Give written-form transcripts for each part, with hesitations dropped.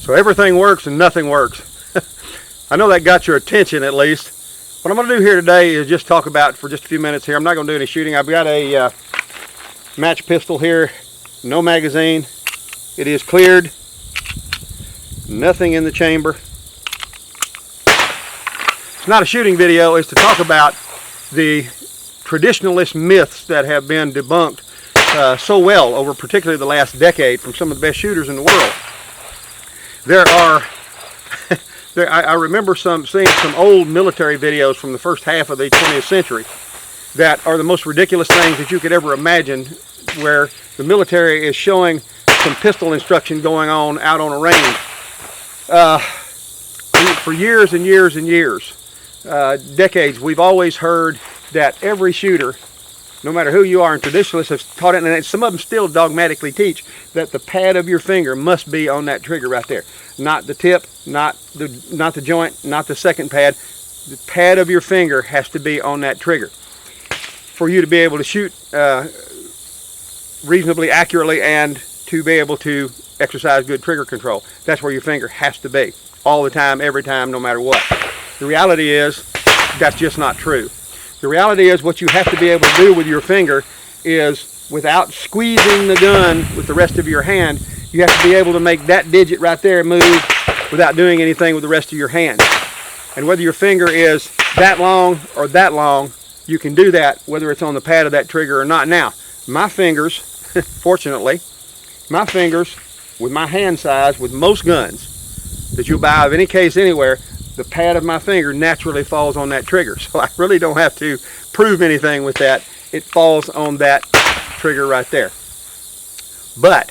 So everything works and nothing works. I know that got your attention at least. What I'm going to do here today is just talk about for just a few minutes here. I'm not going to do any shooting. I've got a match pistol here, no magazine. It is cleared, nothing in the chamber. It's not a shooting video, it's to talk about the traditionalist myths that have been debunked so well over particularly the last decade from some of the best shooters in the world. There are, I remember seeing some old military videos from the first half of the 20th century that are the most ridiculous things that you could ever imagine, where the military is showing some pistol instruction going on out on a range. For years and years and years, decades, we've always heard that every shooter, no matter who you are, and traditionalists have taught it, and some of them still dogmatically teach that the pad of your finger must be on that trigger right there. Not the tip, not the joint, not the second pad. The pad of your finger has to be on that trigger for you to be able to shoot reasonably accurately and to be able to exercise good trigger control. That's where your finger has to be, all the time, every time, no matter what. The reality is that's just not true. The reality is what you have to be able to do with your finger is, without squeezing the gun with the rest of your hand, you have to be able to make that digit right there move without doing anything with the rest of your hand. And whether your finger is that long or that long, you can do that whether it's on the pad of that trigger or not. Now, my fingers, fortunately, my fingers with my hand size, with most guns that you'll buy of any case anywhere, the pad of my finger naturally falls on that trigger. So I really don't have to prove anything with that. It falls on that trigger right there. But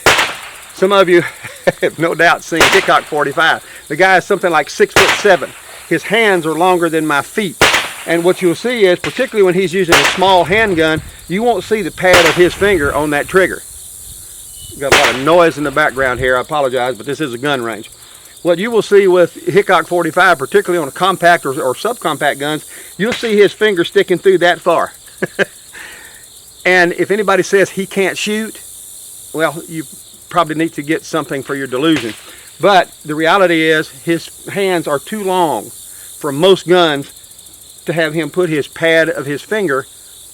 some of you have no doubt seen Hickok 45. The guy is something like 6'7". His hands are longer than my feet. And what you'll see is, particularly when he's using a small handgun, you won't see the pad of his finger on that trigger. Got a lot of noise in the background here, I apologize, but this is a gun range. What you will see with Hickok 45, particularly on a compact or subcompact guns, you'll see his finger sticking through that far. And if anybody says he can't shoot, well, you probably need to get something for your delusion. But the reality is his hands are too long for most guns to have him put his pad of his finger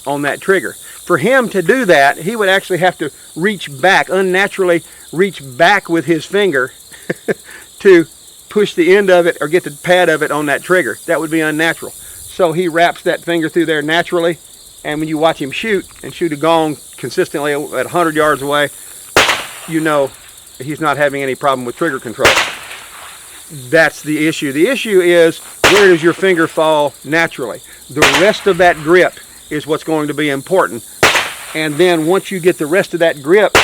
on that trigger. For him to do that, he would actually have to reach back, unnaturally reach back with his finger to push the end of it or get the pad of it on that trigger. That would be unnatural. So he wraps that finger through there naturally, and when you watch him shoot and shoot a gong consistently at 100 yards away, you know he's not having any problem with trigger control. That's the issue. The issue is, where does your finger fall naturally? The rest of that grip is what's going to be important. And then once you get the rest of that grip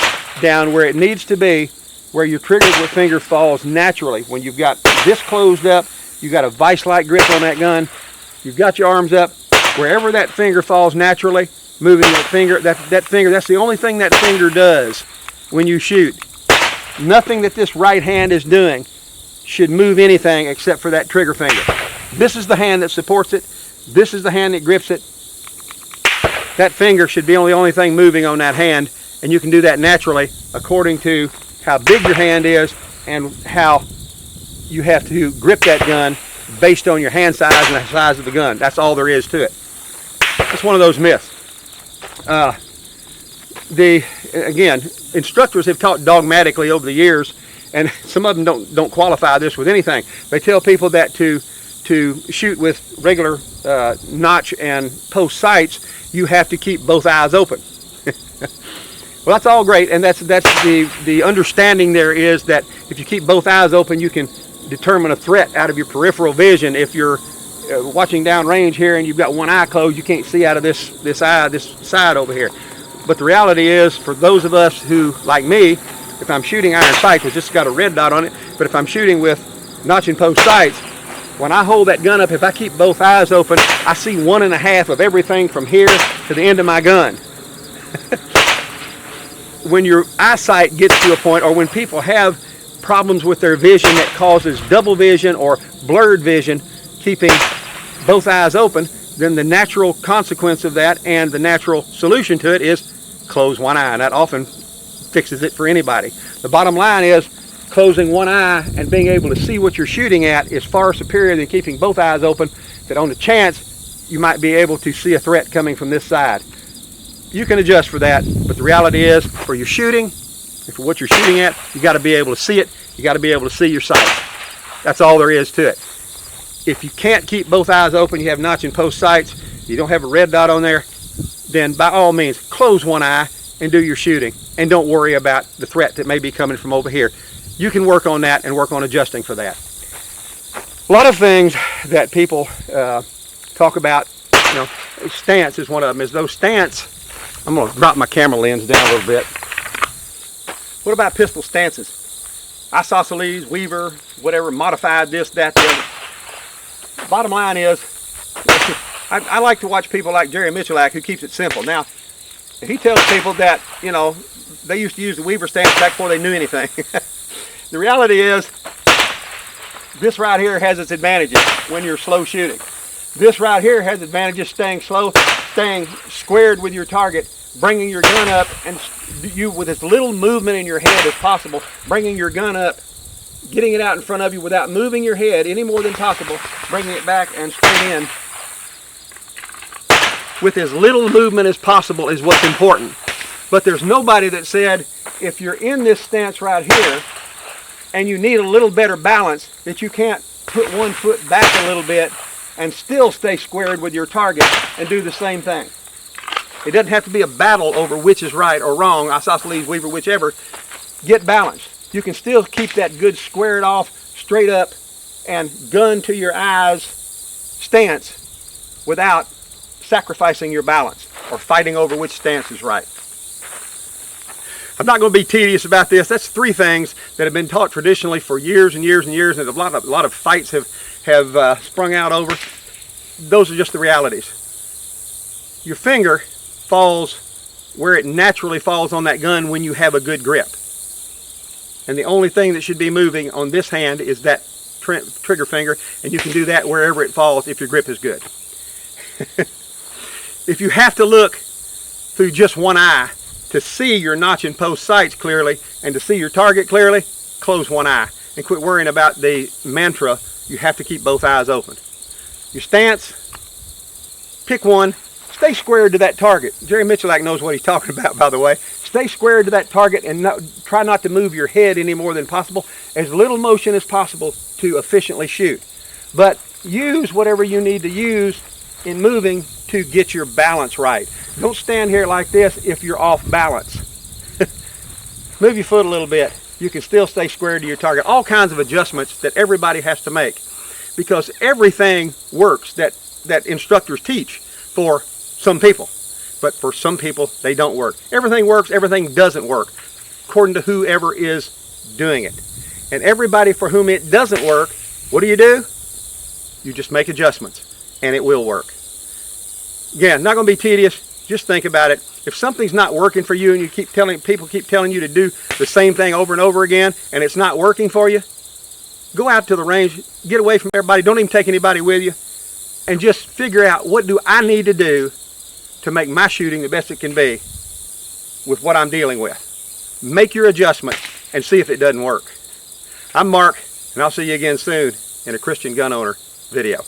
down where it needs to be, where your trigger finger falls naturally, when you've got this closed up, you've got a vice-like grip on that gun, you've got your arms up, wherever that finger falls naturally, moving that finger, that's the only thing that finger does when you shoot. Nothing that this right hand is doing should move anything except for that trigger finger. This is the hand that supports it. This is the hand that grips it. That finger should be the only thing moving on that hand, and you can do that naturally according to how big your hand is and how you have to grip that gun based on your hand size and the size of the gun. That's all there is to it. It's one of those myths. Again, instructors have taught dogmatically over the years, and some of them don't qualify this with anything. They tell people that to shoot with regular notch and post sights, you have to keep both eyes open. Well, that's all great, and that's the understanding there is that if you keep both eyes open, you can determine a threat out of your peripheral vision. If you're watching down range here and you've got one eye closed, you can't see out of this side over here. But the reality is, for those of us who, like me, if I'm shooting iron sights, which just got a red dot on it, but if I'm shooting with notch and post sights, when I hold that gun up, if I keep both eyes open, I see 1.5 of everything from here to the end of my gun. When your eyesight gets to a point, or when people have problems with their vision that causes double vision or blurred vision, keeping both eyes open, then the natural consequence of that and the natural solution to it is close one eye, and that often fixes it for anybody. The bottom line is, closing one eye and being able to see what you're shooting at is far superior than keeping both eyes open, that on the chance you might be able to see a threat coming from this side. You can adjust for that, but the reality is, for your shooting, and for what you're shooting at, you got to be able to see it. You got to be able to see your sight. That's all there is to it. If you can't keep both eyes open, you have notch and post sights, you don't have a red dot on there, then by all means, close one eye and do your shooting. And don't worry about the threat that may be coming from over here. You can work on that and work on adjusting for that. A lot of things that people talk about, you know, stance is one of them, is those stance. I'm going to drop my camera lens down a little bit. What about pistol stances? Isosceles, Weaver, whatever, modified this, that, the other. Bottom line is, I like to watch people like Jerry Michalak, who keeps it simple. Now, if he tells people that, you know, they used to use the Weaver stance back before they knew anything. The reality is, this right here has its advantages when you're slow shooting. This right here has advantages staying slow, staying squared with your target, bringing your gun up, and you, with as little movement in your head as possible, bringing your gun up, getting it out in front of you without moving your head any more than possible, bringing it back and straight in. With as little movement as possible is what's important. But there's nobody that said, if you're in this stance right here, and you need a little better balance, that you can't put one foot back a little bit and still stay squared with your target and do the same thing. It doesn't have to be a battle over which is right or wrong, isosceles, Weaver, whichever. Get balanced. You can still keep that good squared off, straight up, and gun to your eyes stance without sacrificing your balance or fighting over which stance is right. I'm not going to be tedious about this. That's three things that have been taught traditionally for years and years and years, and a lot of fights have sprung out over. Those are just the realities. Your finger falls where it naturally falls on that gun when you have a good grip. And the only thing that should be moving on this hand is that trigger finger, and you can do that wherever it falls if your grip is good. If you have to look through just one eye to see your notch and post sights clearly and to see your target clearly, close one eye and quit worrying about the mantra, you have to keep both eyes open. Your stance, pick one, stay squared to that target. Jerry Michalak knows what he's talking about, by the way. Stay squared to that target and try not to move your head any more than possible. As little motion as possible to efficiently shoot. But use whatever you need to use in moving to get your balance right. Don't stand here like this if you're off balance. Move your foot a little bit. You can still stay square to your target. All kinds of adjustments that everybody has to make, because everything works that instructors teach for some people, but for some people they don't work. Everything works, everything doesn't work, according to whoever is doing it. And everybody for whom it doesn't work, what do? You just make adjustments and it will work. Again, not going to be tedious. Just think about it. If something's not working for you and you people keep telling you to do the same thing over and over again and it's not working for you, go out to the range, get away from everybody, don't even take anybody with you, and just figure out, what do I need to do to make my shooting the best it can be with what I'm dealing with. Make your adjustment and see if it doesn't work. I'm Mark, and I'll see you again soon in a Christian gun owner video.